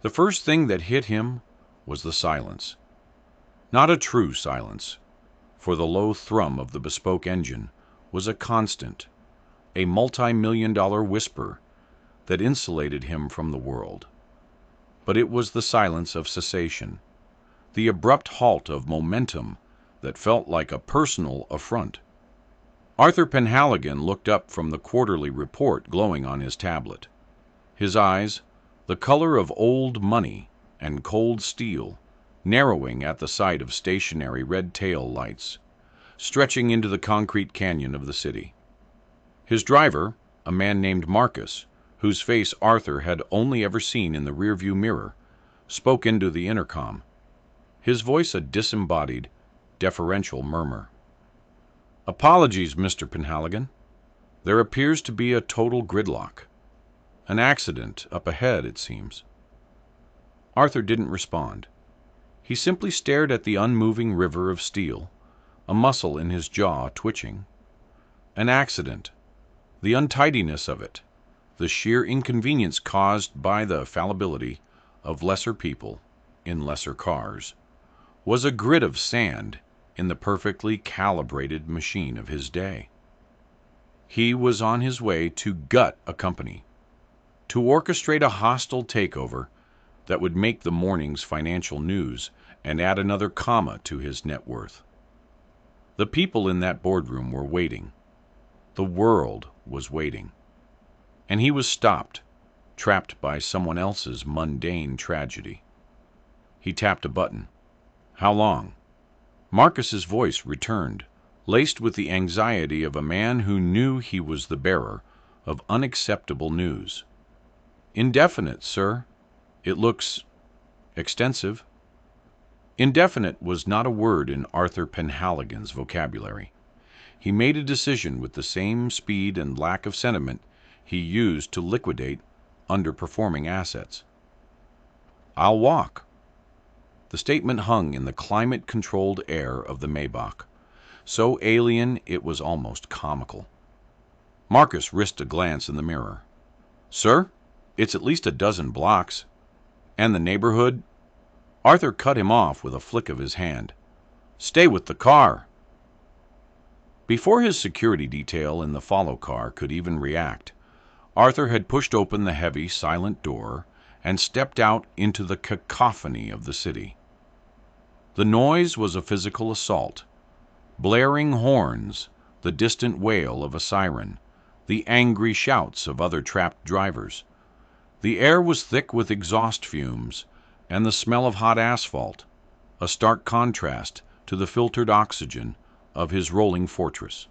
The first thing that hit him was the silence. Not a true silence, for the low thrum of the bespoke engine was a constant, a multi-million-dollar whisper that insulated him from the world. But it was the silence of cessation, the abrupt halt of momentum that felt like a personal affront. Arthur Penhaligon looked up from the quarterly report glowing on his tablet. His eyes, the color of old money and cold steel, narrowing at the sight of stationary red tail lights, stretching into the concrete canyon of the city. His driver, a man named Marcus, whose face Arthur had only ever seen in the rearview mirror, spoke into the intercom, his voice a disembodied, deferential murmur. "Apologies, Mr. Penhaligon. There appears to be a total gridlock. An accident up ahead, it seems." Arthur didn't respond. He simply stared at the unmoving river of steel, a muscle in his jaw twitching. An accident, the untidiness of it, the sheer inconvenience caused by the fallibility of lesser people in lesser cars, was a grit of sand in the perfectly calibrated machine of his day. He was on his way to gut a company, to orchestrate a hostile takeover that would make the morning's financial news and add another comma to his net worth. The people in that boardroom were waiting. The world was waiting. And he was stopped, trapped by someone else's mundane tragedy. He tapped a button. "How long?" Marcus's voice returned, laced with the anxiety of a man who knew he was the bearer of unacceptable news. "Indefinite, sir. It looks extensive." Indefinite was not a word in Arthur Penhaligon's vocabulary. He made a decision with the same speed and lack of sentiment he used to liquidate underperforming assets. "I'll walk." The statement hung in the climate-controlled air of the Maybach, so alien it was almost comical. Marcus risked a glance in the mirror. "Sir, it's at least a dozen blocks. And the neighborhood—" Arthur cut him off with a flick of his hand. "Stay with the car." Before his security detail in the follow car could even react, Arthur had pushed open the heavy, silent door and stepped out into the cacophony of the city. The noise was a physical assault. Blaring horns, the distant wail of a siren, the angry shouts of other trapped drivers. The air was thick with exhaust fumes and the smell of hot asphalt, a stark contrast to the filtered oxygen of his rolling fortress.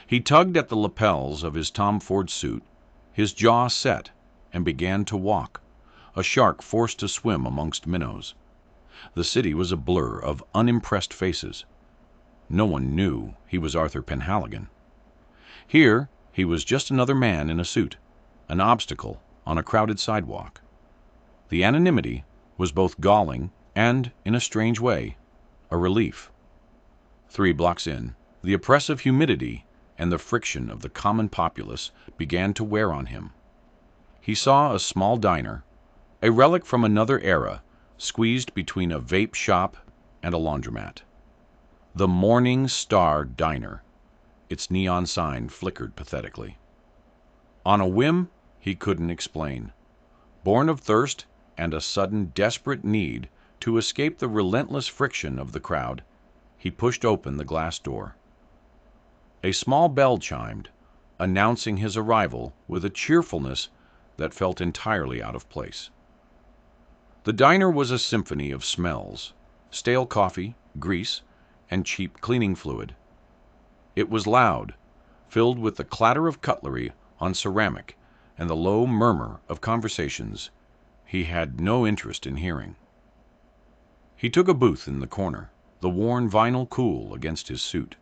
He tugged at the lapels of his Tom Ford suit, his jaw set, and began to walk, a shark forced to swim amongst minnows. The city was a blur of unimpressed faces. No one knew he was Arthur Penhaligon. Here he was just another man in a suit, an obstacle on a crowded sidewalk. The anonymity was both galling and, in a strange way, a relief. 3 blocks in, the oppressive humidity and the friction of the common populace began to wear on him. He saw a small diner, a relic from another era, squeezed between a vape shop and a laundromat. The Morning Star Diner. Its neon sign flickered pathetically. On a whim he couldn't explain. Born of thirst and a sudden desperate need to escape the relentless friction of the crowd, he pushed open the glass door. A small bell chimed, announcing his arrival with a cheerfulness that felt entirely out of place. The diner was a symphony of smells: stale coffee, grease, and cheap cleaning fluid. It was loud, filled with the clatter of cutlery on ceramic and the low murmur of conversations he had no interest in hearing. He took a booth in the corner, the worn vinyl cool against his suit.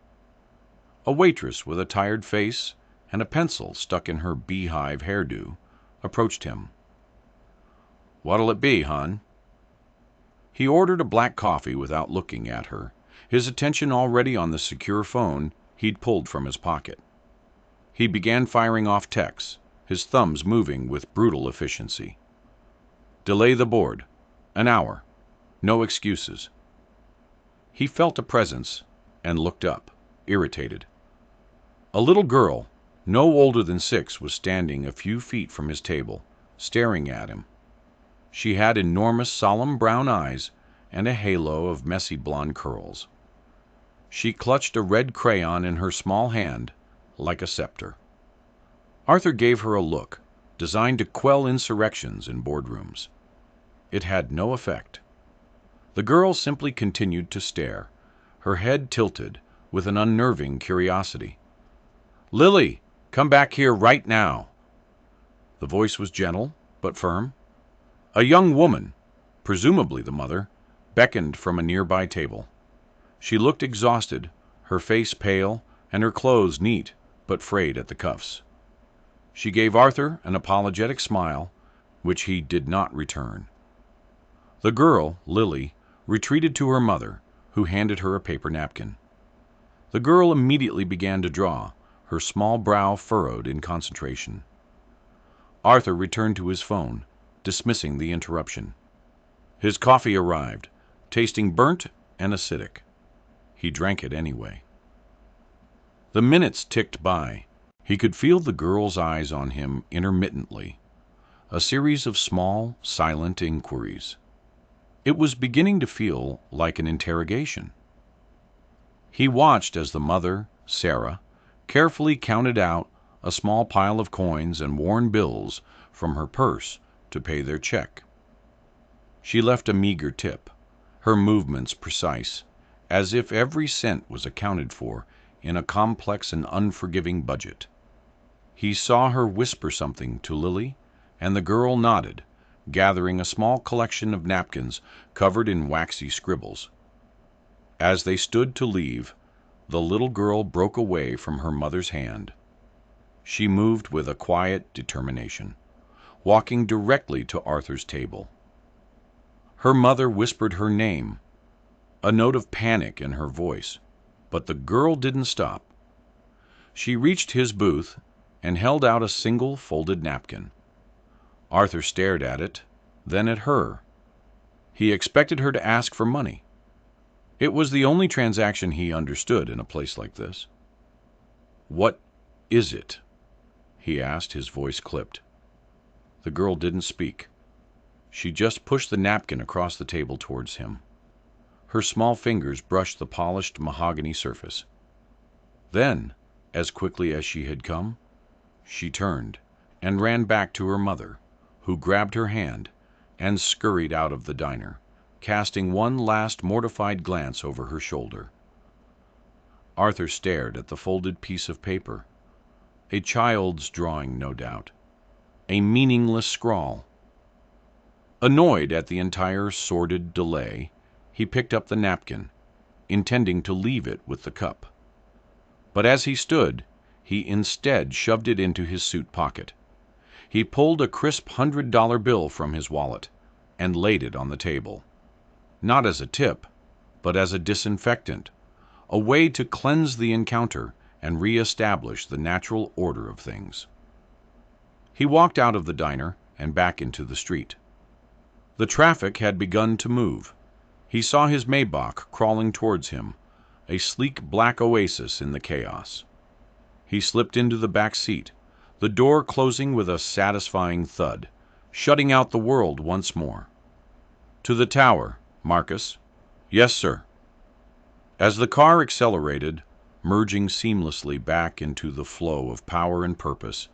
A waitress with a tired face and a pencil stuck in her beehive hairdo approached him. "What'll it be, hon?" He ordered a black coffee without looking at her, his attention already on the secure phone he'd pulled from his pocket. He began firing off texts, his thumbs moving with brutal efficiency. Delay the board. An hour. No excuses. He felt a presence and looked up, irritated. A little girl, no older than 6, was standing a few feet from his table, staring at him. She had enormous, solemn brown eyes and a halo of messy blonde curls. She clutched a red crayon in her small hand like a scepter. Arthur gave her a look designed to quell insurrections in boardrooms. It had no effect. The girl simply continued to stare, her head tilted with an unnerving curiosity. "Lily, come back here right now." The voice was gentle but firm. A young woman, presumably the mother, beckoned from a nearby table. She looked exhausted, her face pale, and her clothes neat but frayed at the cuffs. She gave Arthur an apologetic smile, which he did not return. The girl, Lily, retreated to her mother, who handed her a paper napkin. The girl immediately began to draw, her small brow furrowed in concentration. Arthur returned to his phone, dismissing the interruption. His coffee arrived, tasting burnt and acidic. He drank it anyway. The minutes ticked by. He could feel the girl's eyes on him intermittently, a series of small, silent inquiries. It was beginning to feel like an interrogation. He watched as the mother, Sarah, carefully counted out a small pile of coins and worn bills from her purse to pay their check. She left a meager tip, her movements precise, as if every cent was accounted for in a complex and unforgiving budget. He saw her whisper something to Lily, and the girl nodded, gathering a small collection of napkins covered in waxy scribbles. As they stood to leave, the little girl broke away from her mother's hand. She moved with a quiet determination, walking directly to Arthur's table. Her mother whispered her name, a note of panic in her voice, but the girl didn't stop. She reached his booth and held out a single folded napkin. Arthur stared at it, then at her. He expected her to ask for money. It was the only transaction he understood in a place like this. "What is it?" he asked, his voice clipped. The girl didn't speak. She just pushed the napkin across the table towards him. Her small fingers brushed the polished mahogany surface. Then, as quickly as she had come, she turned and ran back to her mother, who grabbed her hand and scurried out of the diner, casting one last mortified glance over her shoulder. Arthur stared at the folded piece of paper. A child's drawing, no doubt. A meaningless scrawl. Annoyed at the entire sordid delay, he picked up the napkin, intending to leave it with the cup. But as he stood, he instead shoved it into his suit pocket. He pulled a crisp $100 bill from his wallet and laid it on the table. Not as a tip, but as a disinfectant, a way to cleanse the encounter and re-establish the natural order of things. He walked out of the diner and back into the street. The traffic had begun to move. He saw his Maybach crawling towards him, a sleek black oasis in the chaos. He slipped into the back seat, the door closing with a satisfying thud, shutting out the world once more. "To the tower, Marcus." "Yes, sir." As the car accelerated, merging seamlessly back into the flow of power and purpose,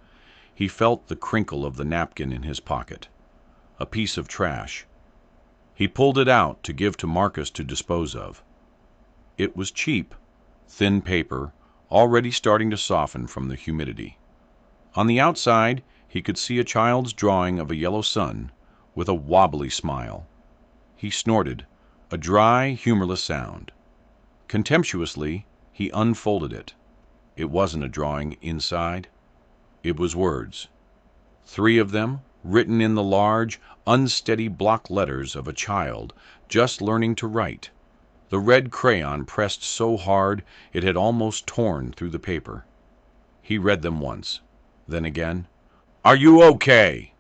he felt the crinkle of the napkin in his pocket, a piece of trash. He pulled it out to give to Marcus to dispose of. It was cheap, thin paper, already starting to soften from the humidity. On the outside, he could see a child's drawing of a yellow sun with a wobbly smile. He snorted, a dry, humorless sound. Contemptuously, he unfolded it. It wasn't a drawing inside. It was words. 3 of them, written in the large, unsteady block letters of a child just learning to write, the red crayon pressed so hard it had almost torn through the paper. He read them once, then again. "Are you okay?"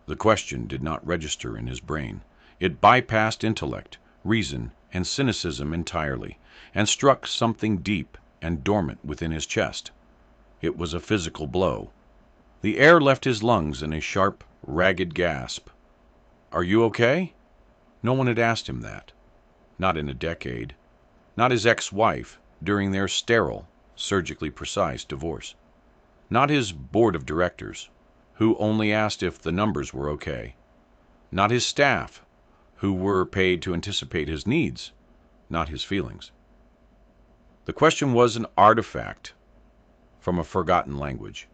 The question did not register in his brain. It bypassed intellect, reason, and cynicism entirely, and struck something deep and dormant within his chest. It was a physical blow. The air left his lungs in a sharp, ragged gasp. "Are you okay?" No one had asked him that. Not in a decade. Not his ex-wife during their sterile, surgically precise divorce. Not his board of directors, who only asked if the numbers were okay. Not his staff, who were paid to anticipate his needs, not his feelings. The question was an artifact from a forgotten language.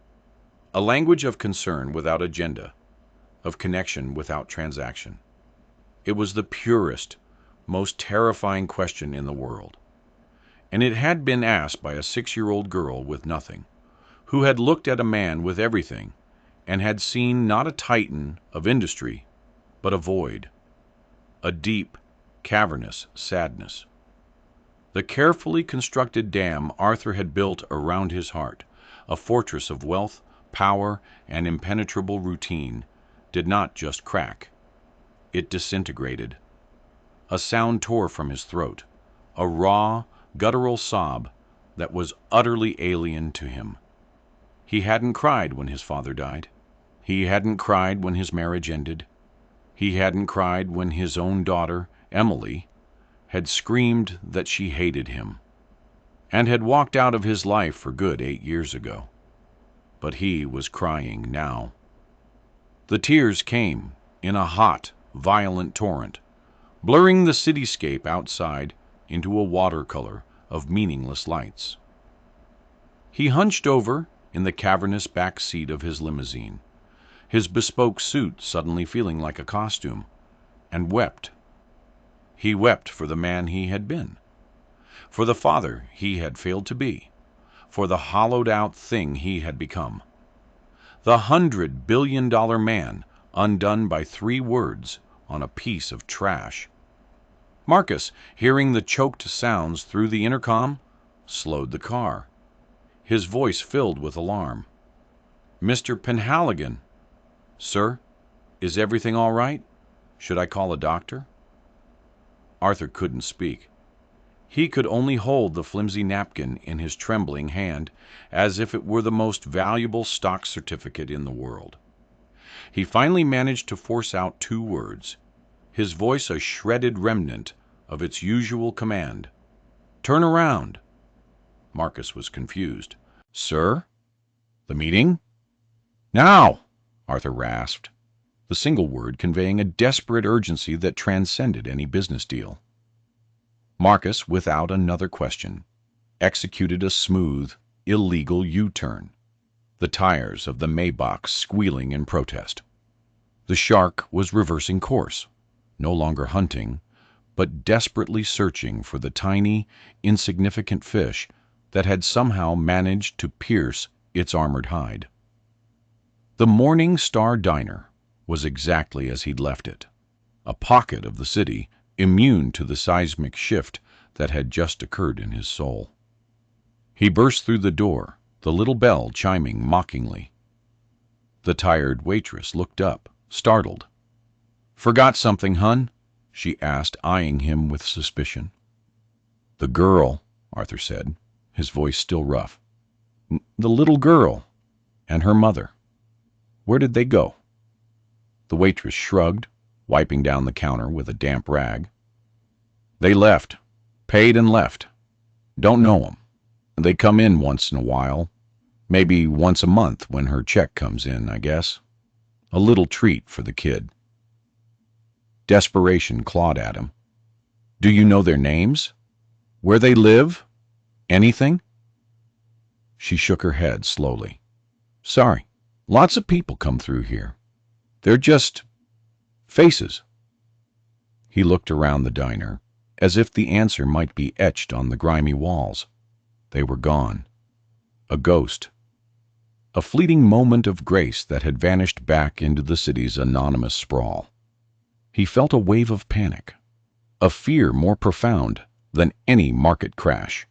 A language of concern without agenda, of connection without transaction. It was the purest, most terrifying question in the world. And it had been asked by a 6-year-old girl with nothing, who had looked at a man with everything and had seen not a titan of industry, but a void, a deep, cavernous sadness. The carefully constructed dam Arthur had built around his heart, a fortress of wealth, power, and impenetrable routine, did not just crack. It disintegrated. A sound tore from his throat, a raw, guttural sob that was utterly alien to him. He hadn't cried when his father died. He hadn't cried when his marriage ended. He hadn't cried when his own daughter, Emily, had screamed that she hated him and had walked out of his life for good 8 years ago. But he was crying now. The tears came in a hot, violent torrent, blurring the cityscape outside into a watercolor of meaningless lights. He hunched over in the cavernous back seat of his limousine, his bespoke suit suddenly feeling like a costume, and wept. He wept for the man he had been, for the father he had failed to be, for the hollowed-out thing he had become. The $100 billion man undone by 3 words on a piece of trash. Marcus, hearing the choked sounds through the intercom, slowed the car. His voice filled with alarm. "Mr. Penhaligon." "Sir, is everything all right? Should I call a doctor?" Arthur couldn't speak. He could only hold the flimsy napkin in his trembling hand as if it were the most valuable stock certificate in the world. He finally managed to force out 2 words, his voice a shredded remnant of its usual command. "Turn around." Marcus was confused. "Sir? The meeting?" "Now!" Arthur rasped, the single word conveying a desperate urgency that transcended any business deal. Marcus, without another question, executed a smooth, illegal U-turn, the tires of the Maybach squealing in protest. The shark was reversing course, no longer hunting, but desperately searching for the tiny, insignificant fish that had somehow managed to pierce its armored hide. The Morning Star Diner was exactly as he'd left it, a pocket of the city immune to the seismic shift that had just occurred in his soul. He burst through the door, the little bell chiming mockingly. The tired waitress looked up, startled. "Forgot something, hun?" she asked, eyeing him with suspicion. "The girl," Arthur said, his voice still rough. "The little girl and her mother. Where did they go?" The waitress shrugged, wiping down the counter with a damp rag. "They left. Paid and left. Don't know 'em. They come in once in a while. Maybe once a month when her check comes in, I guess. A little treat for the kid." Desperation clawed at him. "Do you know their names? Where they live? Anything?" She shook her head slowly. "Sorry. Lots of people come through here. They're just faces." He looked around the diner, as if the answer might be etched on the grimy walls. They were gone. A ghost. A fleeting moment of grace that had vanished back into the city's anonymous sprawl. He felt a wave of panic, a fear more profound than any market crash.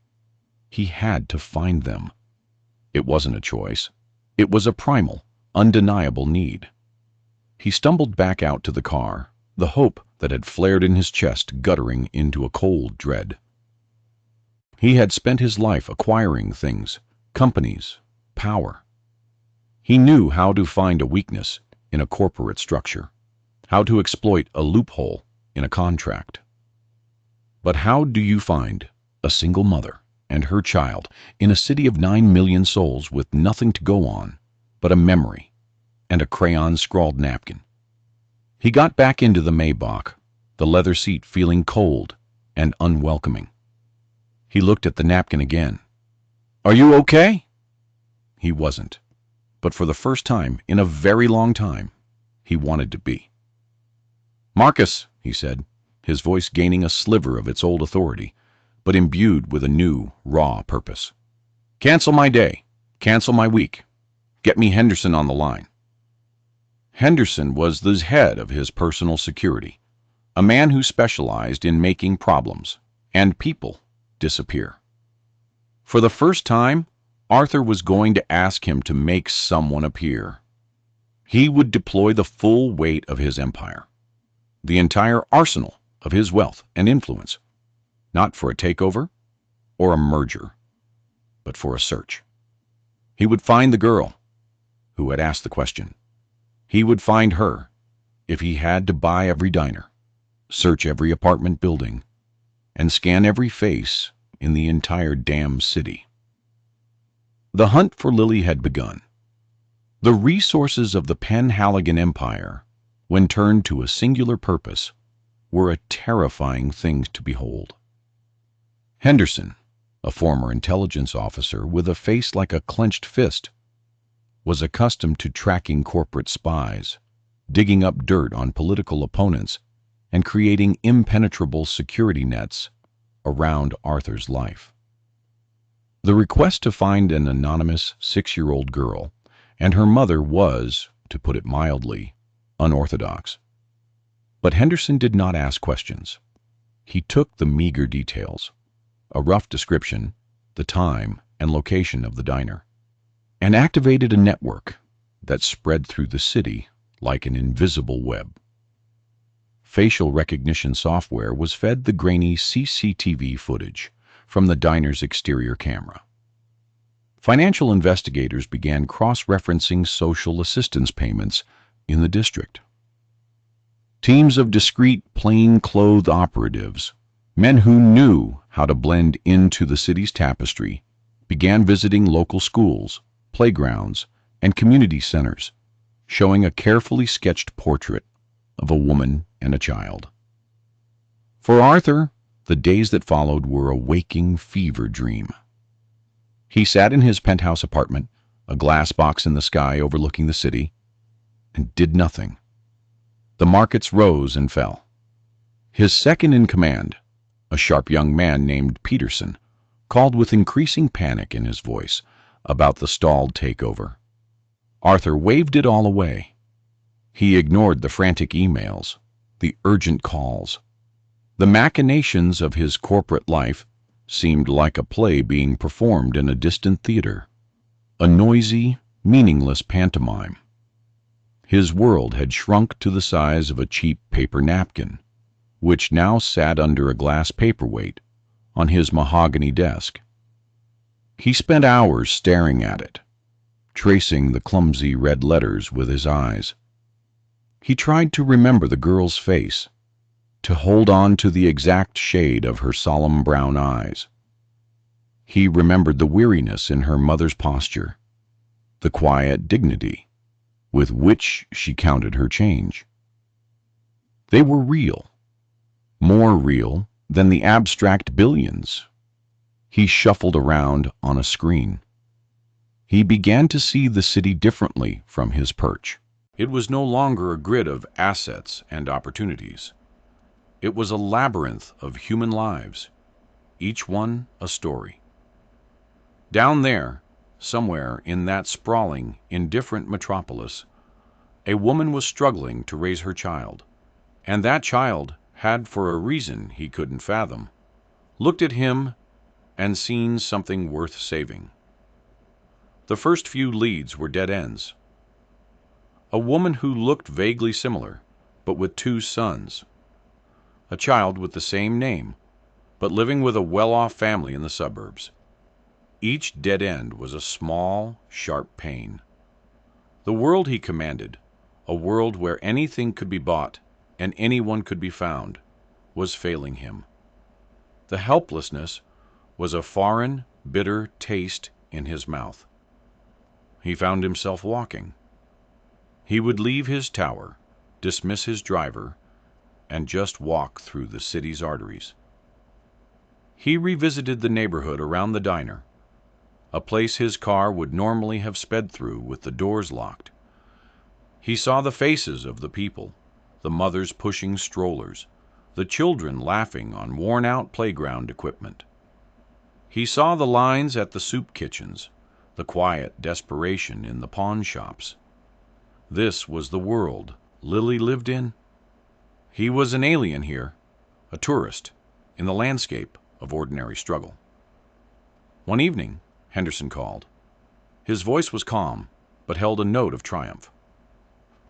He had to find them. It wasn't a choice. It was a primal, undeniable need. He stumbled back out to the car, the hope that had flared in his chest guttering into a cold dread. He had spent his life acquiring things, companies, power. He knew how to find a weakness in a corporate structure, how to exploit a loophole in a contract. But how do you find a single mother and her child in a city of 9 million souls with nothing to go on but a memory and a crayon-scrawled napkin? He got back into the Maybach, the leather seat feeling cold and unwelcoming. He looked at the napkin again. "Are you okay?" He wasn't, but for the first time in a very long time, he wanted to be. "Marcus," he said, his voice gaining a sliver of its old authority, but imbued with a new, raw purpose. "Cancel my day. Cancel my week. Get me Henderson on the line." Henderson was the head of his personal security, a man who specialized in making problems and people disappear. For the first time, Arthur was going to ask him to make someone appear. He would deploy the full weight of his empire, the entire arsenal of his wealth and influence, not for a takeover or a merger, but for a search. He would find the girl who had asked the question. He would find her if he had to buy every diner, search every apartment building, and scan every face in the entire damn city. The hunt for Lily had begun. The resources of the Penn-Halligan Empire, when turned to a singular purpose, were a terrifying thing to behold. Henderson, a former intelligence officer with a face like a clenched fist, was accustomed to tracking corporate spies, digging up dirt on political opponents, and creating impenetrable security nets around Arthur's life. The request to find an anonymous 6-year-old girl and her mother was, to put it mildly, unorthodox. But Henderson did not ask questions. He took the meager details, a rough description, the time and location of the diner, and activated a network that spread through the city like an invisible web. Facial recognition software was fed the grainy CCTV footage from the diner's exterior camera. Financial investigators began cross-referencing social assistance payments in the district. Teams of discreet, plain-clothed operatives, men who knew how to blend into the city's tapestry, began visiting local schools, playgrounds, and community centers, showing a carefully sketched portrait of a woman and a child. For Arthur, the days that followed were a waking fever dream. He sat in his penthouse apartment, a glass box in the sky overlooking the city, and did nothing. The markets rose and fell. His second in command, a sharp young man named Peterson, called with increasing panic in his voice about the stalled takeover. Arthur waved it all away. He ignored the frantic emails, the urgent calls. The machinations of his corporate life seemed like a play being performed in a distant theater, a noisy, meaningless pantomime. His world had shrunk to the size of a cheap paper napkin, which now sat under a glass paperweight on his mahogany desk. He spent hours staring at it, tracing the clumsy red letters with his eyes. He tried to remember the girl's face, to hold on to the exact shade of her solemn brown eyes. He remembered the weariness in her mother's posture, the quiet dignity with which she counted her change. They were real, more real than the abstract billions he shuffled around on a screen. He began to see the city differently from his perch. It was no longer a grid of assets and opportunities. It was a labyrinth of human lives, each one a story. Down there, somewhere in that sprawling, indifferent metropolis, a woman was struggling to raise her child, and that child had, for a reason he couldn't fathom, looked at him and seen something worth saving. The first few leads were dead ends. A woman who looked vaguely similar, but with two sons. A child with the same name, but living with a well-off family in the suburbs. Each dead end was a small, sharp pain. The world he commanded, a world where anything could be bought and anyone could be found, was failing him. The helplessness was a foreign, bitter taste in his mouth. He found himself walking. He would leave his tower, dismiss his driver, and just walk through the city's arteries. He revisited the neighborhood around the diner, a place his car would normally have sped through with the doors locked. He saw the faces of the people, the mothers pushing strollers, the children laughing on worn-out playground equipment. He saw the lines at the soup kitchens, the quiet desperation in the pawn shops. This was the world Lily lived in. He was an alien here, a tourist, in the landscape of ordinary struggle. One evening, Henderson called. His voice was calm, but held a note of triumph.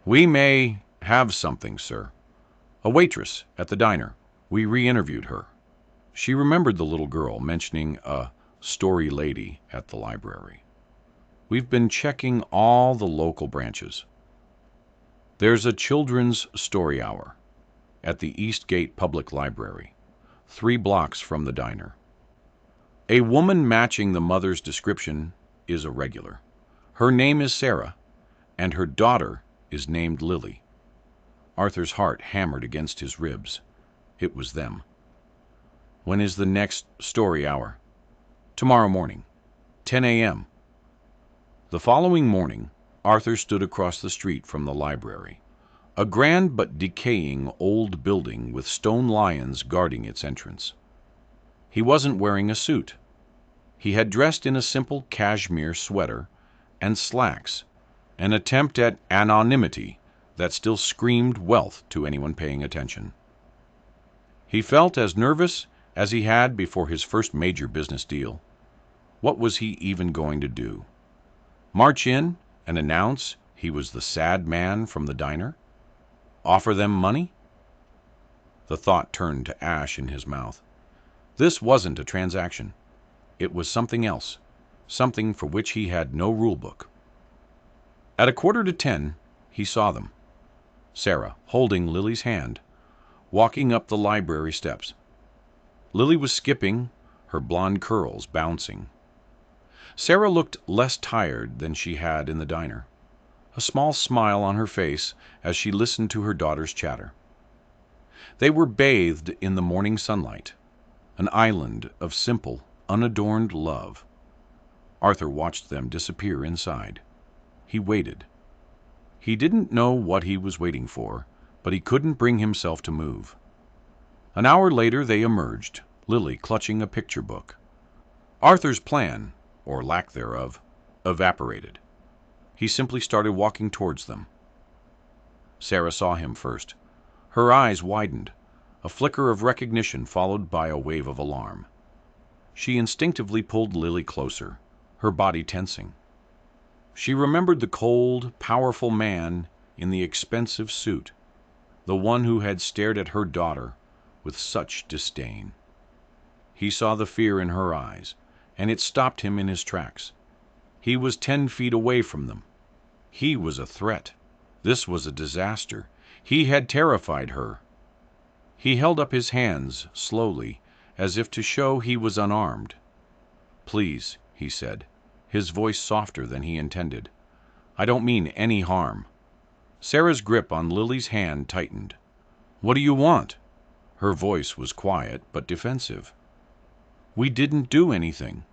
"We may have something, sir. A waitress at the diner. We re-interviewed her. She remembered the little girl mentioning a story lady at the library. We've been checking all the local branches. There's a children's story hour at the Eastgate Public Library, 3 blocks from the diner. A woman matching the mother's description is a regular. Her name is Sarah, and her daughter is named Lily." Arthur's heart hammered against his ribs. It was them. "When is the next story hour?" "Tomorrow morning, 10 a.m. The following morning, Arthur stood across the street from the library, a grand but decaying old building with stone lions guarding its entrance. He wasn't wearing a suit. He had dressed in a simple cashmere sweater and slacks, an attempt at anonymity that still screamed wealth to anyone paying attention. He felt as nervous as he had before his first major business deal. What was he even going to do? March in and announce he was the sad man from the diner? Offer them money? The thought turned to ash in his mouth. This wasn't a transaction. It was something else, something for which he had no rule book. At 9:45, he saw them. Sarah, holding Lily's hand, walking up the library steps. Lily was skipping, her blonde curls bouncing. Sarah looked less tired than she had in the diner, a small smile on her face as she listened to her daughter's chatter. They were bathed in the morning sunlight, an island of simple, unadorned love. Arthur watched them disappear inside. He waited. He didn't know what he was waiting for, but he couldn't bring himself to move. An hour later they emerged, Lily clutching a picture book. Arthur's plan, or lack thereof, evaporated. He simply started walking towards them. Sarah saw him first. Her eyes widened, a flicker of recognition followed by a wave of alarm. She instinctively pulled Lily closer, her body tensing. She remembered the cold, powerful man in the expensive suit, the one who had stared at her daughter with such disdain. He saw the fear in her eyes, and it stopped him in his tracks. He was 10 feet away from them. He was a threat. This was a disaster. He had terrified her. He held up his hands slowly, as if to show he was unarmed. "Please," he said, his voice softer than he intended. "I don't mean any harm." Sarah's grip on Lily's hand tightened. "What do you want?" Her voice was quiet but defensive. "We didn't do anything."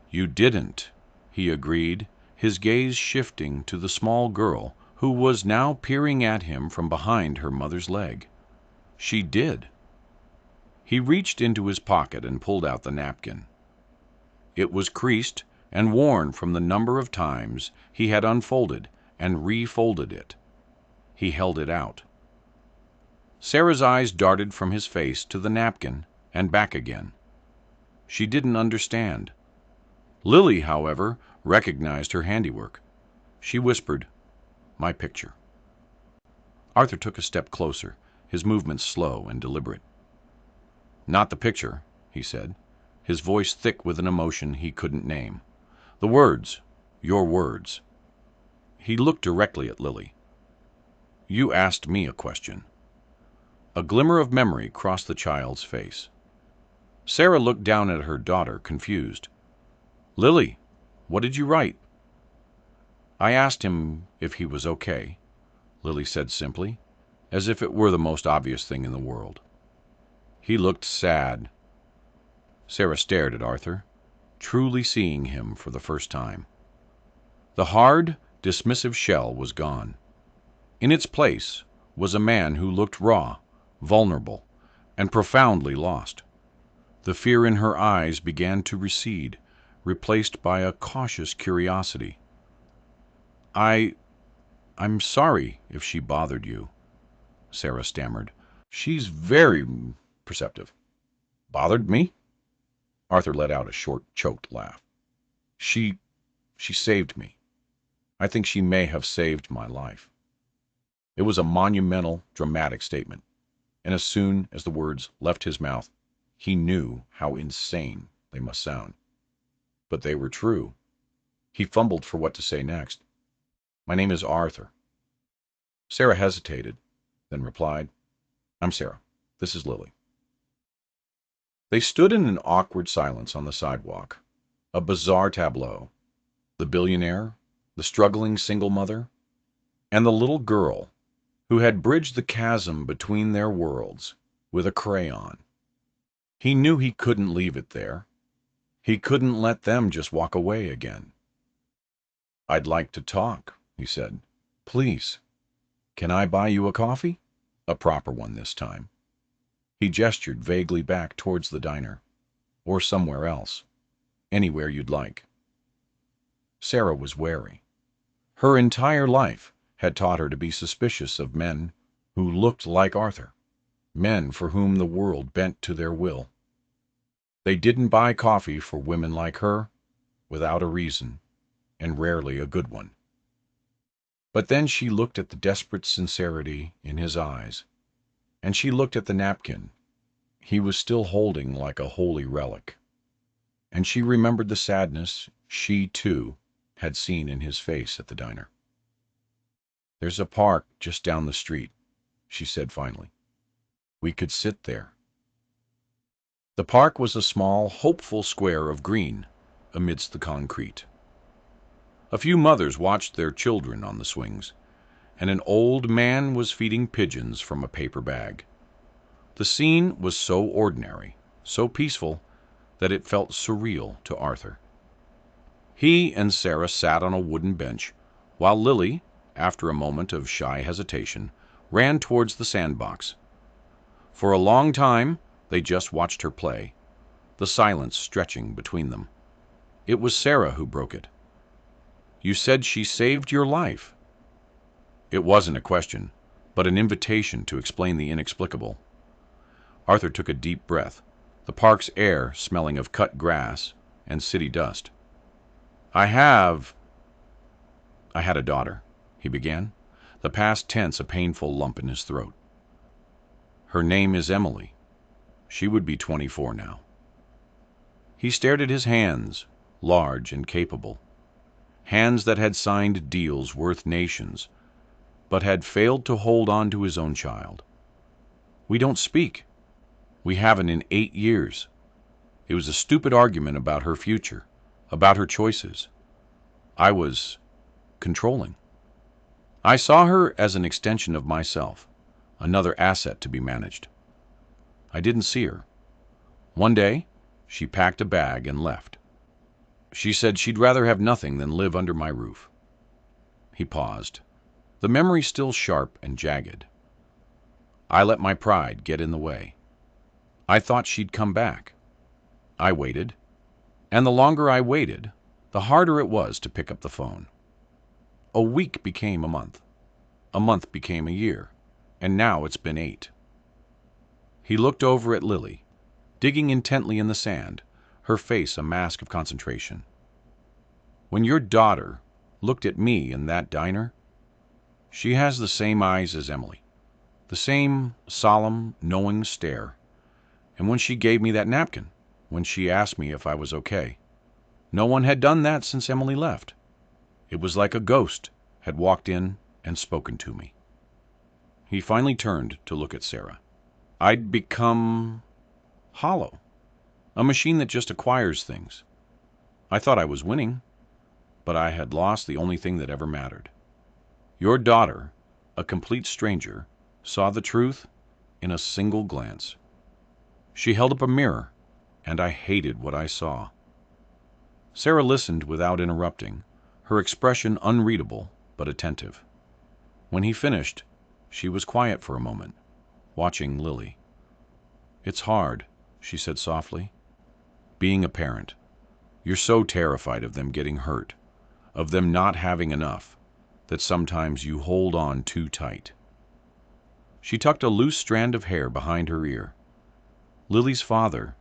"You didn't," he agreed, his gaze shifting to the small girl who was now peering at him from behind her mother's leg. "She did." He reached into his pocket and pulled out the napkin. It was creased and worn from the number of times he had unfolded and refolded it. He held it out. Sarah's eyes darted from his face to the napkin and back again. She didn't understand. Lily, however, recognized her handiwork. She whispered, "My picture." Arthur took a step closer, his movements slow and deliberate. "Not the picture," he said, his voice thick with an emotion he couldn't name. "The words. Your words." He looked directly at Lily. "You asked me a question." A glimmer of memory crossed the child's face. Sarah looked down at her daughter, confused. "Lily, what did you write?" "I asked him if he was okay," Lily said simply, as if it were the most obvious thing in the world. "He looked sad." Sarah stared at Arthur, truly seeing him for the first time. The hard, dismissive shell was gone. In its place was a man who looked raw, vulnerable, and profoundly lost. The fear in her eyes began to recede, replaced by a cautious curiosity. I'm sorry if she bothered you," Sarah stammered. "She's very perceptive." "Bothered me?" Arthur let out a short, choked laugh. She saved me. I think she may have saved my life." It was a monumental, dramatic statement, and as soon as the words left his mouth, he knew how insane they must sound. But they were true. He fumbled for what to say next. "My name is Arthur." Sarah hesitated, then replied, "I'm Sarah. This is Lily." They stood in an awkward silence on the sidewalk, a bizarre tableau. The billionaire, the struggling single mother, and the little girl who had bridged the chasm between their worlds with a crayon. He knew he couldn't leave it there. He couldn't let them just walk away again. "I'd like to talk," he said. "Please. Can I buy you a coffee?" A proper one this time. He gestured vaguely back towards the diner. "Or somewhere else. Anywhere you'd like." Sarah was wary. Her entire life had taught her to be suspicious of men who looked like Arthur, men for whom the world bent to their will. They didn't buy coffee for women like her without a reason, and rarely a good one. But then she looked at the desperate sincerity in his eyes, and she looked at the napkin he was still holding like a holy relic, and she remembered the sadness she, too, had seen in his face at the diner. "There's a park just down the street," she said finally. "We could sit there." The park was a small, hopeful square of green amidst the concrete. A few mothers watched their children on the swings, and an old man was feeding pigeons from a paper bag. The scene was so ordinary, so peaceful, that it felt surreal to Arthur. He and Sarah sat on a wooden bench, while Lily, after a moment of shy hesitation, ran towards the sandbox. For a long time they just watched her play, the silence stretching between them. It was Sarah who broke it. "You said she saved your life." It wasn't a question, but an invitation to explain the inexplicable. Arthur took a deep breath, the park's air smelling of cut grass and city dust. I had a daughter," he began, the past tense a painful lump in his throat. "Her name is Emily. She would be 24 now." He stared at his hands, large and capable, hands that had signed deals worth nations, but had failed to hold on to his own child. "We don't speak. We haven't in 8 years. It was a stupid argument about her future, about her choices. I was controlling. I saw her as an extension of myself, another asset to be managed. I didn't see her. One day, she packed a bag and left. She said she'd rather have nothing than live under my roof." He paused, the memory still sharp and jagged. "I let my pride get in the way. I thought she'd come back. I waited, and the longer I waited, the harder it was to pick up the phone. A week became a month became a year, and now it's been 8. He looked over at Lily, digging intently in the sand, her face a mask of concentration. "When your daughter looked at me in that diner, she has the same eyes as Emily. The same solemn, knowing stare. And when she gave me that napkin, when she asked me if I was okay. No one had done that since Emily left. It was like a ghost had walked in and spoken to me. He finally turned to look at Sarah. I'd become hollow, a machine that just acquires things. I thought I was winning, but I had lost the only thing that ever mattered. Your daughter, a complete stranger, saw the truth in a single glance. She held up a mirror, and I hated what I saw. Sarah listened without interrupting, her expression unreadable but attentive. When he finished, she was quiet for a moment, watching Lily. It's hard, she said softly, being a parent. You're so terrified of them getting hurt, of them not having enough, that sometimes you hold on too tight. She tucked a loose strand of hair behind her ear. Lily's father,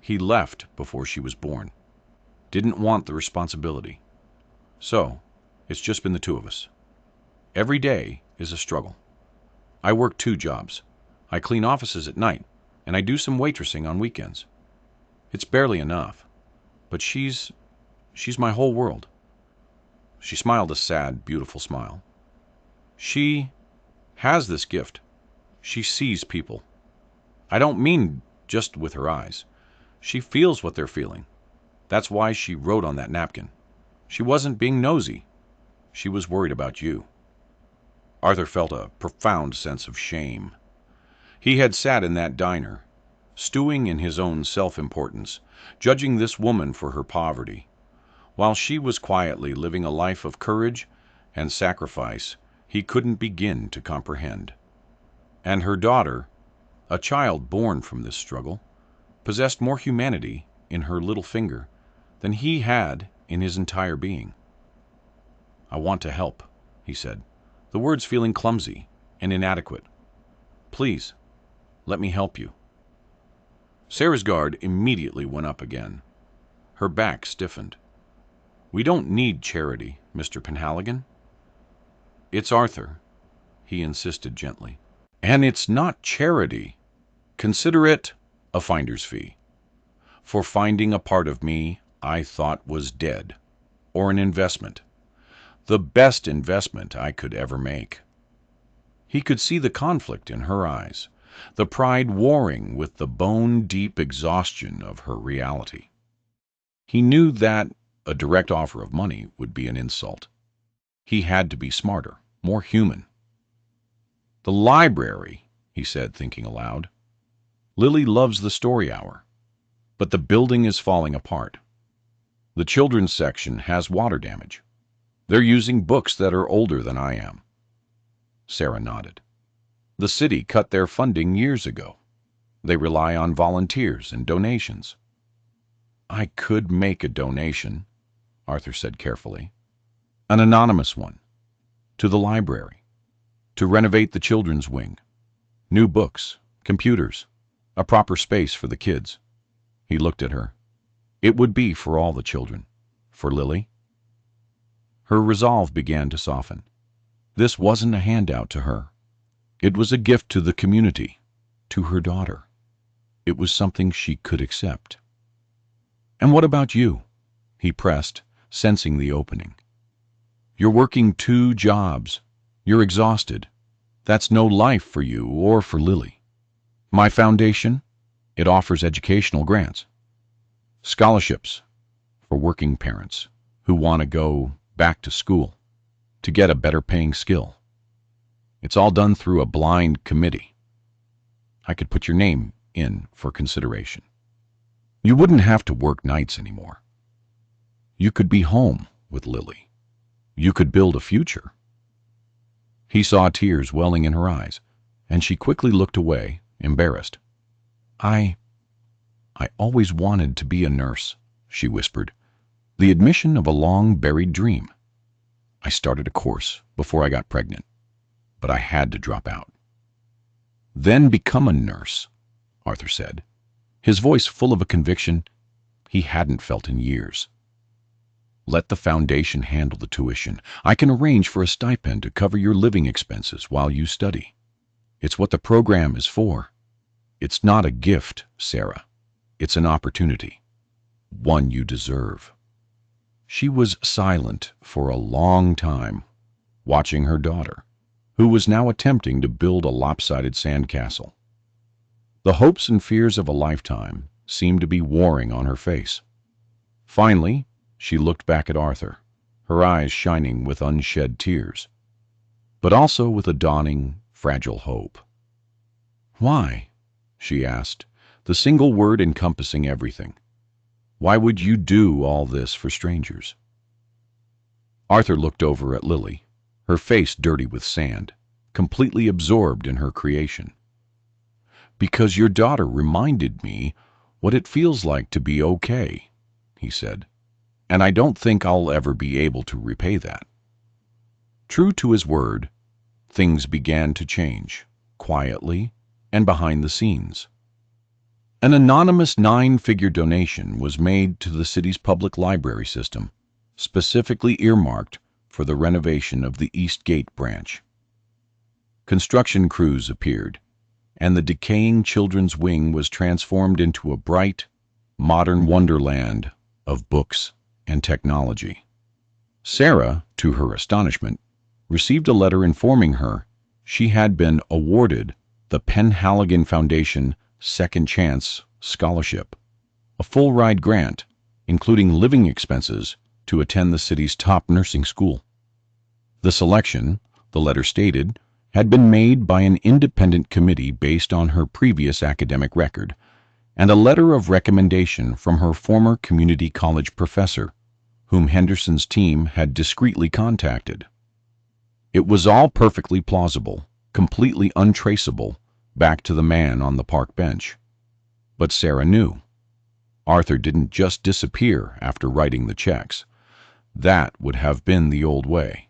he left before she was born. Didn't want the responsibility. So, it's just been the two of us. Every day is a struggle. I work 2 jobs. I clean offices at night, and I do some waitressing on weekends. It's barely enough, but she's my whole world. She smiled a sad, beautiful smile. She has this gift. She sees people. I don't mean just with her eyes. She feels what they're feeling. That's why she wrote on that napkin. She wasn't being nosy. She was worried about you. Arthur felt a profound sense of shame. He had sat in that diner, stewing in his own self-importance, judging this woman for her poverty, while she was quietly living a life of courage and sacrifice he couldn't begin to comprehend. And her daughter, a child born from this struggle, possessed more humanity in her little finger than he had in his entire being. I want to help, he said, the words feeling clumsy and inadequate. Please, let me help you. Sarah's guard immediately went up again. Her back stiffened. We don't need charity, Mr. Penhaligon. It's Arthur, he insisted gently. And it's not charity. Consider it a finder's fee for finding a part of me I thought was dead, or an investment, the best investment I could ever make. He could see the conflict in her eyes, the pride warring with the bone-deep exhaustion of her reality. He knew that a direct offer of money would be an insult. He had to be smarter, more human. The library, he said, thinking aloud. Lily loves the story hour, but the building is falling apart. The children's section has water damage. They're using books that are older than I am. Sarah nodded. The city cut their funding years ago. They rely on volunteers and donations. I could make a donation, Arthur said carefully. An anonymous one. To the library. To renovate the children's wing. New books, computers, a proper space for the kids. He looked at her. It would be for all the children. For Lily. Her resolve began to soften. This wasn't a handout to her. It was a gift to the community, to her daughter. It was something she could accept. And what about you? He pressed, sensing the opening. You're working 2 jobs. You're exhausted. That's no life for you or for Lily. My foundation, it offers educational grants. Scholarships for working parents who want to go back to school to get a better paying skill. It's all done through a blind committee. I could put your name in for consideration. You wouldn't have to work nights anymore. You could be home with Lily. You could build a future. He saw tears welling in her eyes, and she quickly looked away, embarrassed. I always wanted to be a nurse, she whispered. The admission of a long-buried dream. I started a course before I got pregnant, but I had to drop out. Then become a nurse, Arthur said, his voice full of a conviction he hadn't felt in years. Let the foundation handle the tuition. I can arrange for a stipend to cover your living expenses while you study. It's what the program is for. It's not a gift, Sarah. It's an opportunity. One you deserve." She was silent for a long time, watching her daughter, who was now attempting to build a lopsided sandcastle. The hopes and fears of a lifetime seemed to be warring on her face. Finally, she looked back at Arthur, her eyes shining with unshed tears, but also with a dawning, fragile hope. "Why?" she asked, the single word encompassing everything. "Why would you do all this for strangers?" Arthur looked over at Lily, her face dirty with sand, completely absorbed in her creation. "Because your daughter reminded me what it feels like to be okay," he said, "and I don't think I'll ever be able to repay that." True to his word, things began to change, quietly and behind the scenes. An anonymous 9-figure donation was made to the city's public library system, specifically earmarked for the renovation of the East Gate branch. Construction crews appeared, and the decaying children's wing was transformed into a bright, modern wonderland of books and technology. Sarah, to her astonishment, received a letter informing her she had been awarded the Penhaligon Foundation Second Chance Scholarship, a full-ride grant, including living expenses, to attend the city's top nursing school. The selection, the letter stated, had been made by an independent committee based on her previous academic record, and a letter of recommendation from her former community college professor, whom Henderson's team had discreetly contacted. It was all perfectly plausible, completely untraceable, back to the man on the park bench. But Sarah knew. Arthur didn't just disappear after writing the checks. That would have been the old way.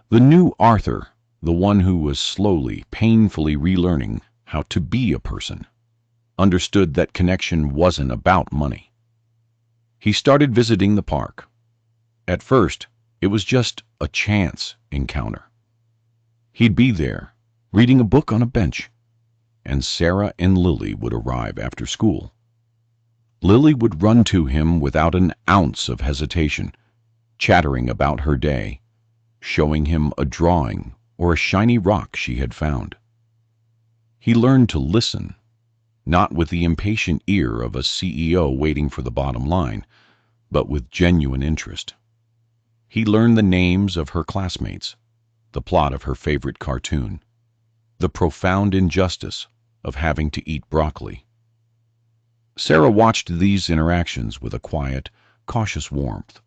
The new Arthur, the one who was slowly, painfully relearning how to be a person, understood that connection wasn't about money. He started visiting the park. At first, it was just a chance encounter. He'd be there, reading a book on a bench, and Sarah and Lily would arrive after school. Lily would run to him without an ounce of hesitation, chattering about her day, showing him a drawing or a shiny rock she had found. He learned to listen, not with the impatient ear of a CEO waiting for the bottom line, but with genuine interest. He learned the names of her classmates, the plot of her favorite cartoon, the profound injustice of having to eat broccoli. Sarah watched these interactions with a quiet, cautious warmth.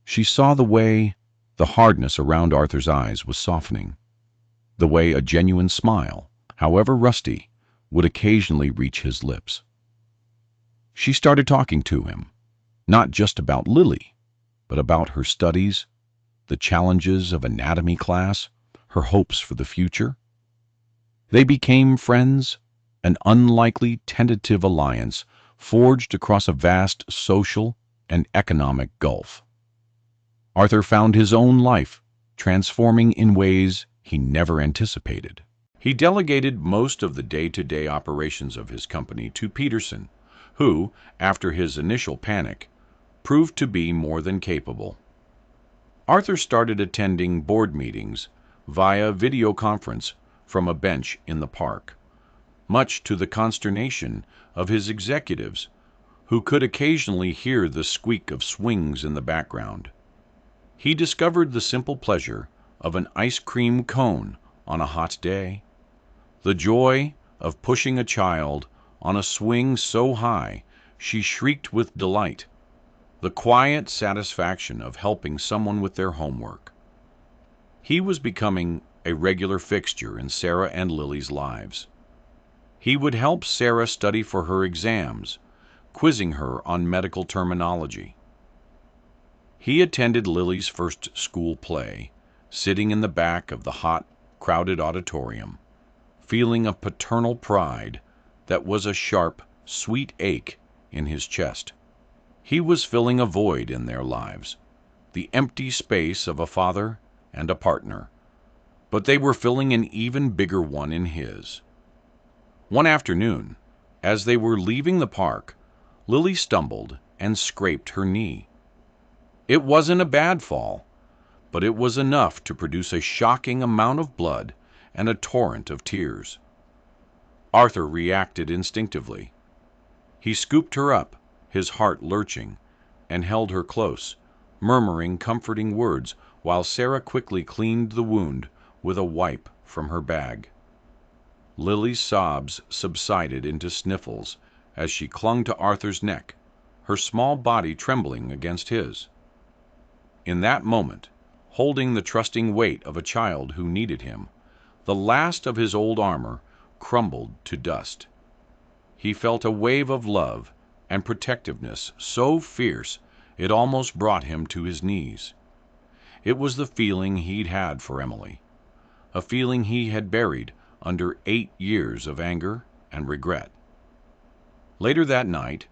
She saw the way the hardness around Arthur's eyes was softening, the way a genuine smile, however rusty, would occasionally reach his lips. She started talking to him, not just about Lily, but about her studies, the challenges of anatomy class, her hopes for the future. They became friends, an unlikely tentative alliance forged across a vast social and economic gulf. Arthur found his own life transforming in ways he never anticipated. He delegated most of the day-to-day operations of his company to Peterson, who, after his initial panic, proved to be more than capable. Arthur started attending board meetings via video conference from a bench in the park, much to the consternation of his executives, who could occasionally hear the squeak of swings in the background. He discovered the simple pleasure of an ice cream cone on a hot day, the joy of pushing a child on a swing so high she shrieked with delight, the quiet satisfaction of helping someone with their homework. He was becoming a regular fixture in Sarah and Lily's lives. He would help Sarah study for her exams, quizzing her on medical terminology. He attended Lily's first school play, sitting in the back of the hot, crowded auditorium, feeling a paternal pride that was a sharp, sweet ache in his chest. He was filling a void in their lives, the empty space of a father and a partner, but they were filling an even bigger one in his. One afternoon, as they were leaving the park, Lily stumbled and scraped her knee. It wasn't a bad fall, but it was enough to produce a shocking amount of blood and a torrent of tears. Arthur reacted instinctively. He scooped her up, his heart lurching, and held her close, murmuring comforting words while Sarah quickly cleaned the wound with a wipe from her bag. Lily's sobs subsided into sniffles as she clung to Arthur's neck, her small body trembling against his. In that moment, holding the trusting weight of a child who needed him, the last of his old armor crumbled to dust. He felt a wave of love and protectiveness so fierce it almost brought him to his knees. It was the feeling he'd had for Emily, a feeling he had buried under 8 years of anger and regret. Later that night,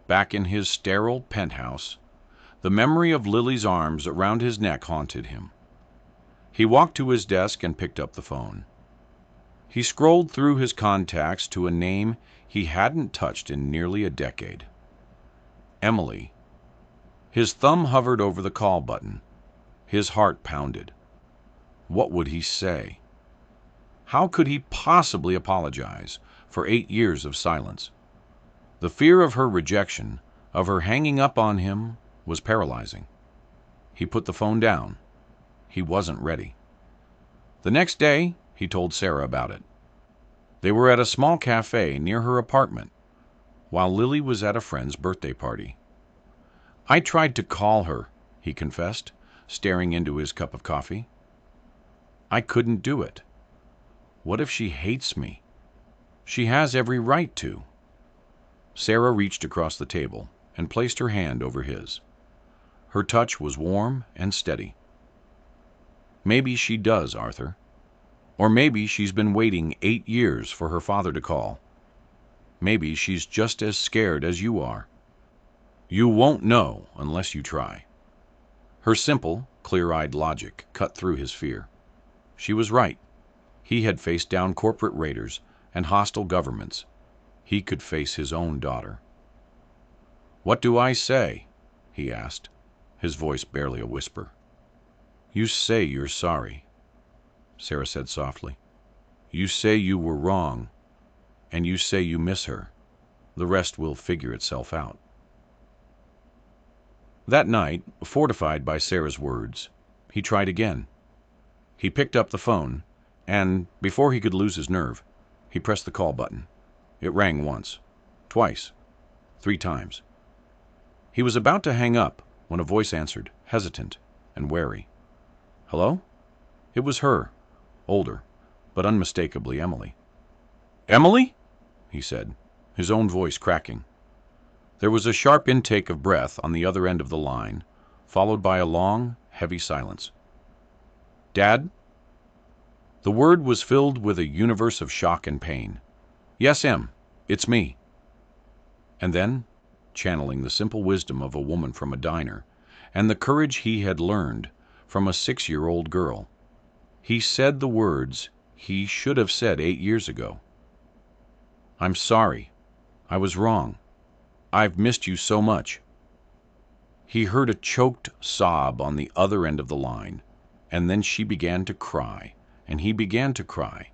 back in his sterile penthouse, the memory of Lily's arms around his neck haunted him. He walked to his desk and picked up the phone. He scrolled through his contacts to a name he hadn't touched in nearly a decade. Emily. His thumb hovered over the call button. His heart pounded. What would he say? How could he possibly apologize for 8 years of silence? The fear of her rejection, of her hanging up on him, was paralyzing. He put the phone down. He wasn't ready. The next day, he told Sarah about it. They were at a small cafe near her apartment, while Lily was at a friend's birthday party. I tried to call her, he confessed, staring into his cup of coffee. I couldn't do it. What if she hates me? She has every right to. Sarah reached across the table and placed her hand over his. Her touch was warm and steady. Maybe she does, Arthur. Or maybe she's been waiting 8 years for her father to call. Maybe she's just as scared as you are. You won't know unless you try. Her simple, clear-eyed logic cut through his fear. She was right. He had faced down corporate raiders and hostile governments. He could face his own daughter. "What do I say?" he asked, his voice barely a whisper. "You say you're sorry," Sarah said softly. "You say you were wrong, and you say you miss her. The rest will figure itself out." That night, fortified by Sarah's words, he tried again. He picked up the phone, and, before he could lose his nerve, he pressed the call button. It rang once, twice, 3 times. He was about to hang up when a voice answered, hesitant and wary. "Hello?" It was her, older, but unmistakably Emily. "Emily?" he said, his own voice cracking. There was a sharp intake of breath on the other end of the line, followed by a long, heavy silence. "Dad?" The word was filled with a universe of shock and pain. "Yes, Em, it's me." And then, channeling the simple wisdom of a woman from a diner, and the courage he had learned from a 6-year-old girl, he said the words he should have said 8 years ago. "I'm sorry. I was wrong. I've missed you so much." He heard a choked sob on the other end of the line, and then she began to cry, and he began to cry,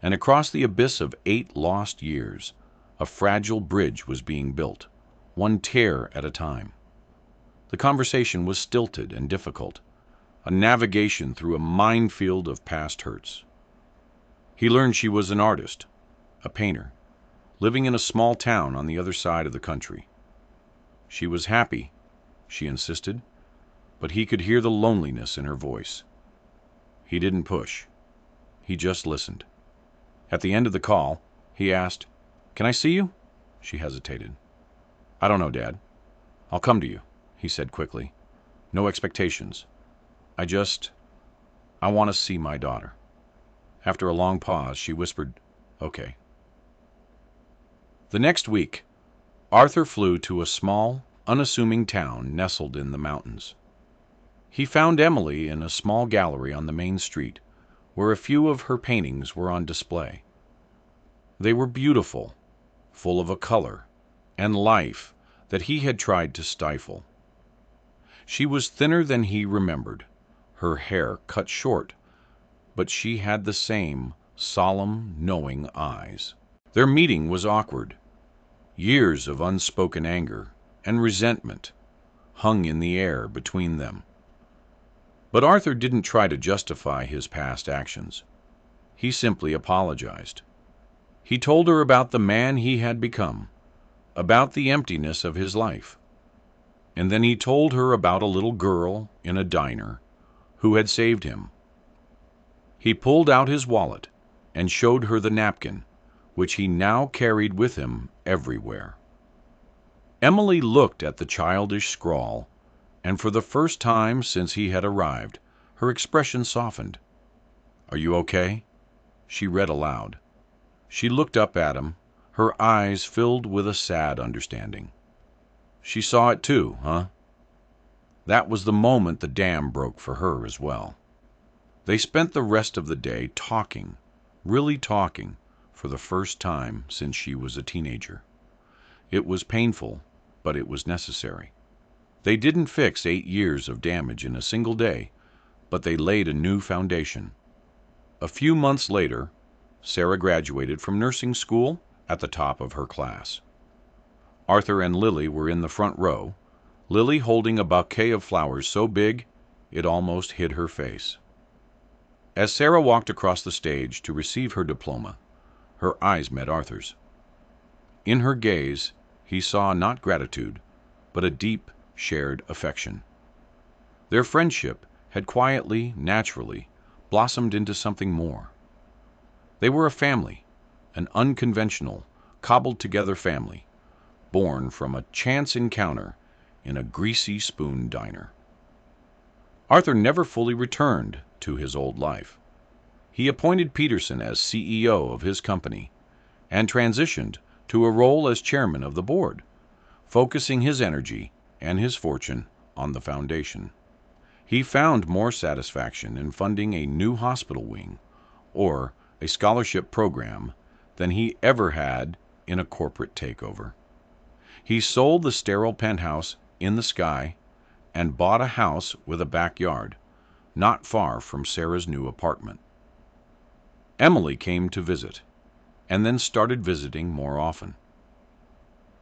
and across the abyss of 8 lost years, a fragile bridge was being built, one tear at a time. The conversation was stilted and difficult, a navigation through a minefield of past hurts. He learned she was an artist, a painter, living in a small town on the other side of the country. She was happy, she insisted, but he could hear the loneliness in her voice. He didn't push. He just listened. At the end of the call, he asked, "Can I see you?" She hesitated. "I don't know, Dad. I'll come to you," he said quickly. "No expectations. I want to see my daughter." After a long pause, she whispered, "Okay." The next week, Arthur flew to a small, unassuming town nestled in the mountains. He found Emily in a small gallery on the main street, where a few of her paintings were on display. They were beautiful, full of a color and life that he had tried to stifle. She was thinner than he remembered, her hair cut short, but she had the same solemn, knowing eyes. Their meeting was awkward. Years of unspoken anger and resentment hung in the air between them. But Arthur didn't try to justify his past actions. He simply apologized. He told her about the man he had become, about the emptiness of his life. And then he told her about a little girl in a diner who had saved him. He pulled out his wallet and showed her the napkin, which he now carried with him everywhere. Emily looked at the childish scrawl, and for the first time since he had arrived, her expression softened. "Are you okay?" She read aloud. She looked up at him, her eyes filled with a sad understanding. She saw it too, huh? That was the moment the dam broke for her as well. They spent the rest of the day talking, really talking, for the first time since she was a teenager. It was painful, but it was necessary. They didn't fix 8 years of damage in a single day, but they laid a new foundation. A few months later, Sarah graduated from nursing school at the top of her class. Arthur and Lily were in the front row, Lily holding a bouquet of flowers so big it almost hid her face. As Sarah walked across the stage to receive her diploma, her eyes met Arthur's. In her gaze, he saw not gratitude, but a deep, shared affection. Their friendship had quietly, naturally, blossomed into something more. They were a family, an unconventional, cobbled-together family, born from a chance encounter in a greasy spoon diner. Arthur never fully returned to his old life. He appointed Peterson as CEO of his company and transitioned to a role as chairman of the board, focusing his energy and his fortune on the foundation. He found more satisfaction in funding a new hospital wing or a scholarship program than he ever had in a corporate takeover. He sold the sterile penthouse in the sky and bought a house with a backyard, not far from Sarah's new apartment. Emily came to visit, and then started visiting more often.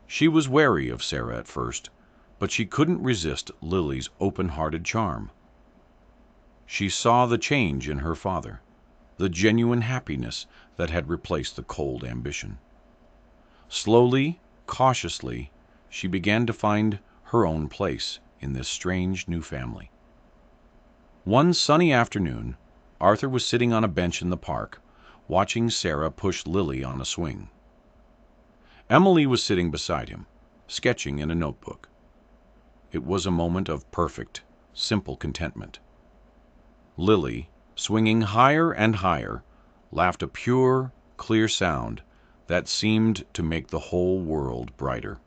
She was wary of Sarah at first, but she couldn't resist Lily's open-hearted charm. She saw the change in her father, the genuine happiness that had replaced the cold ambition. Slowly, cautiously, she began to find her own place in this strange new family. One sunny afternoon, Arthur was sitting on a bench in the park, watching Sarah push Lily on a swing. Emily was sitting beside him, sketching in a notebook. It was a moment of perfect, simple contentment. Lily, swinging higher and higher, laughed a pure, clear sound that seemed to make the whole world brighter.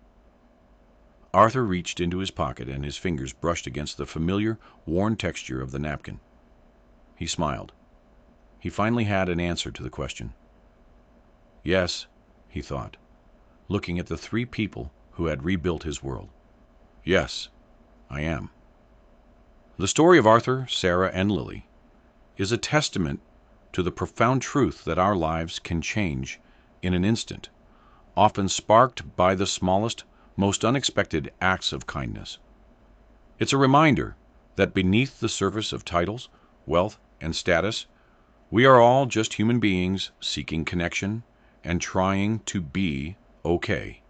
Arthur reached into his pocket and his fingers brushed against the familiar, worn texture of the napkin. He smiled. He finally had an answer to the question. Yes, he thought, looking at the 3 people who had rebuilt his world. Yes, I am. The story of Arthur, Sarah, and Lily is a testament to the profound truth that our lives can change in an instant, often sparked by the smallest, most unexpected acts of kindness. It's a reminder that beneath the surface of titles, wealth, and status, we are all just human beings seeking connection and trying to be okay.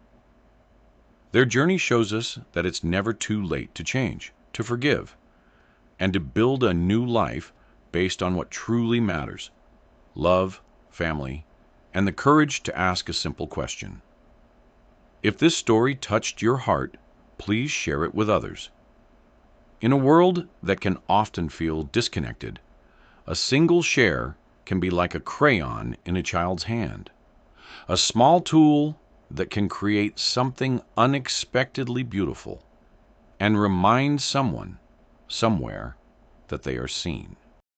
Their journey shows us that it's never too late to change, to forgive, and to build a new life based on what truly matters: love, family, and the courage to ask a simple question. If this story touched your heart, please share it with others. In a world that can often feel disconnected, a single share can be like a crayon in a child's hand, a small tool that can create something unexpectedly beautiful and remind someone, somewhere, that they are seen.